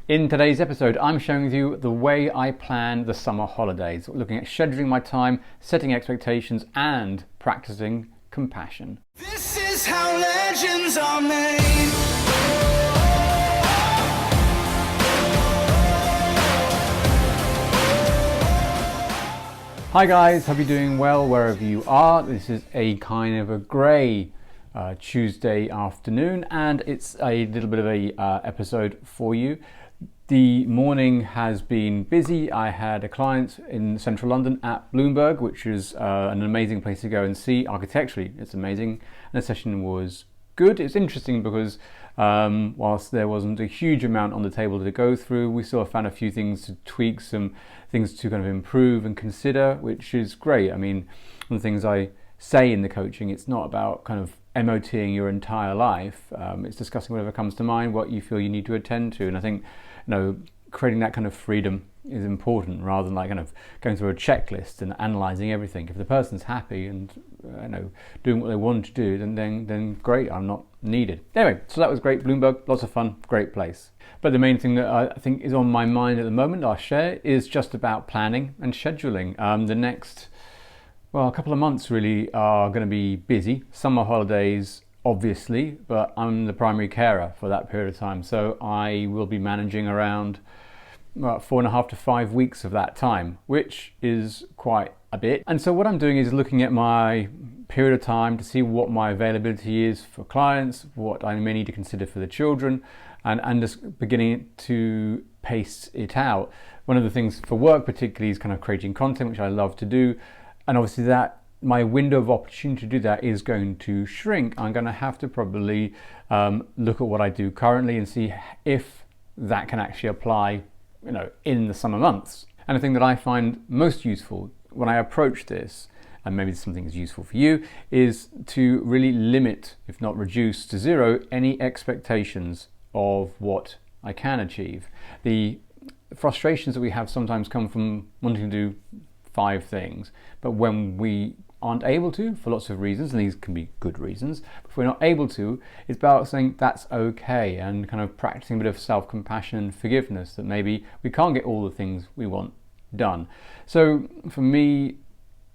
In today's episode, I'm showing you the way I plan the summer holidays, looking at scheduling my time, setting expectations, and practicing compassion. This is how legends are made. Hi guys, hope you're doing well wherever you are. This is a kind of a grey Tuesday afternoon, and it's a little bit of a episode for you. The morning has been busy. I had a client in central London at Bloomberg, which is an amazing place to go and see. Architecturally, it's amazing. And the session was good. It's interesting because whilst there wasn't a huge amount on the table to go through, we still found a few things to tweak, some things to kind of improve and consider, which is great. I mean, one of the things I say in the coaching, it's not about kind of MOTing your entire life. It's discussing whatever comes to mind, what you feel you need to attend to. And I think, creating that kind of freedom is important rather than like kind of going through a checklist and analysing everything. If the person's happy and doing what they want to do, then great, I'm not needed. Anyway, so that was great. Bloomberg, lots of fun, great place. But the main thing that I think is on my mind at the moment, I'll share, is just about planning and scheduling. The next, a couple of months really are going to be busy. Summer holidays, obviously, but I'm the primary carer for that period of time, so I will be managing around 4.5 to 5 weeks of that time, which is quite a bit. And so what I'm doing is looking at my period of time to see what my availability is for clients, what I may need to consider for the children, and just beginning to pace it out. One of the things for work particularly is kind of creating content, which I love to do, and obviously that my window of opportunity to do that is going to shrink. I'm going to have to probably look at what I do currently and see if that can actually apply, in the summer months. And the thing that I find most useful when I approach this, and maybe something is useful for you, is to really limit, if not reduce to zero, any expectations of what I can achieve. The frustrations that we have sometimes come from wanting to do 5 things, but when we aren't able to, for lots of reasons, and these can be good reasons, but if we're not able to, it's about saying that's okay and kind of practicing a bit of self-compassion and forgiveness that maybe we can't get all the things we want done. So for me,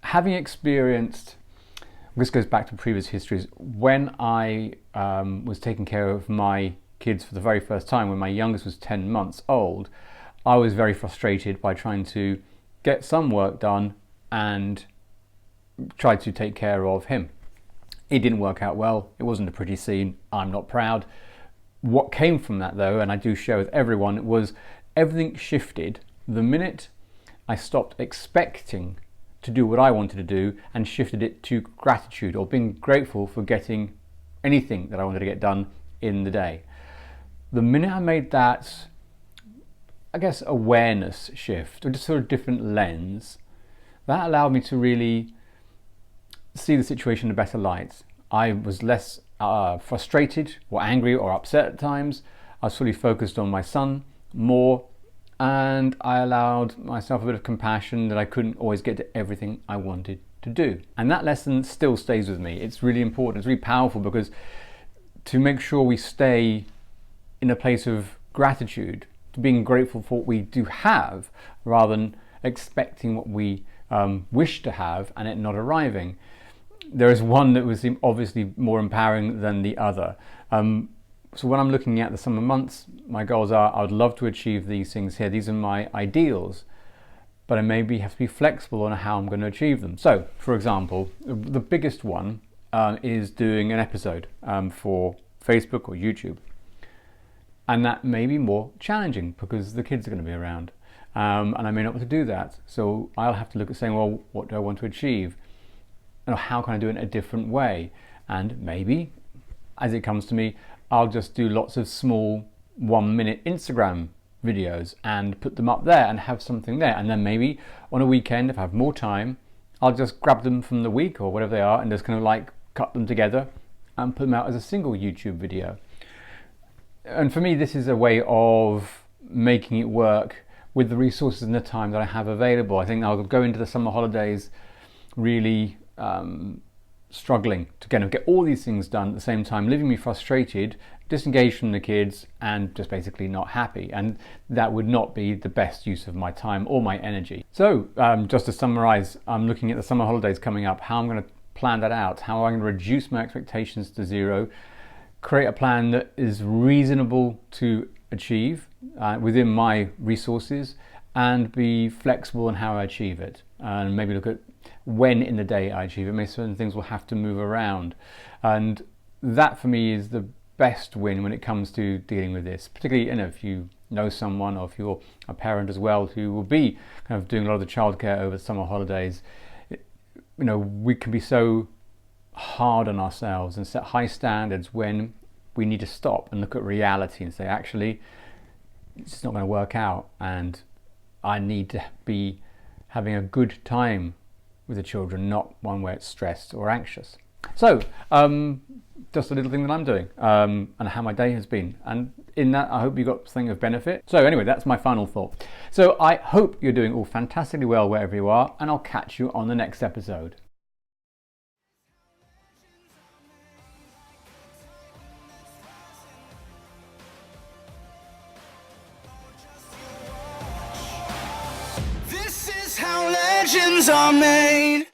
having experienced, this goes back to previous histories, when I was taking care of my kids for the very first time, when my youngest was 10 months old, I was very frustrated by trying to get some work done and tried to take care of him. It didn't work out well. It wasn't a pretty scene. I'm not proud. What came from that though, and I do share with everyone, was everything shifted the minute I stopped expecting to do what I wanted to do and shifted it to gratitude, or being grateful for getting anything that I wanted to get done in the day. The minute I made that, I guess, awareness shift, or just sort of different lens, that allowed me to really see the situation in a better light. I was less frustrated or angry or upset at times. I was fully focused on my son more, and I allowed myself a bit of compassion that I couldn't always get to everything I wanted to do. And that lesson still stays with me. It's really important. It's really powerful, because to make sure we stay in a place of gratitude, to being grateful for what we do have, rather than expecting what we wish to have and it not arriving. There is one that was obviously more empowering than the other. So when I'm looking at the summer months, my goals are, I would love to achieve these things here. These are my ideals, but I maybe have to be flexible on how I'm going to achieve them. So, for example, the biggest one is doing an episode for Facebook or YouTube. And that may be more challenging because the kids are going to be around. And I may not be able to do that. So I'll have to look at saying, well, what do I want to achieve? And how can I do it in a different way? And maybe, as it comes to me, I'll just do lots of small 1-minute Instagram videos and put them up there and have something there. And then maybe on a weekend, if I have more time, I'll just grab them from the week or whatever they are and just kind of like cut them together and put them out as a single YouTube video. And for me, this is a way of making it work with the resources and the time that I have available. I think I'll go into the summer holidays really struggling to kind of get all these things done at the same time, leaving me frustrated disengaged from the kids and just basically not happy, and that would not be the best use of my time or my energy. So just to summarize, I'm looking at the summer holidays coming up, how I'm going to plan that out, how I'm going to reduce my expectations to zero, create a plan that is reasonable to achieve within my resources, and be flexible in how I achieve it, and maybe look at when in the day I achieve it. Maybe certain things will have to move around, and that for me is the best win when it comes to dealing with this, particularly if you know someone, or if you're a parent as well who will be kind of doing a lot of the childcare over the summer holidays. We can be so hard on ourselves and set high standards when we need to stop and look at reality and say, actually, it's not going to work out, and I need to be having a good time with the children, not one where it's stressed or anxious. So just a little thing that I'm doing, and how my day has been, and in that I hope you got something of benefit. So anyway, that's my final thought. So I hope you're doing all fantastically well wherever you are, and I'll catch you on the next episode. This is how legends are made.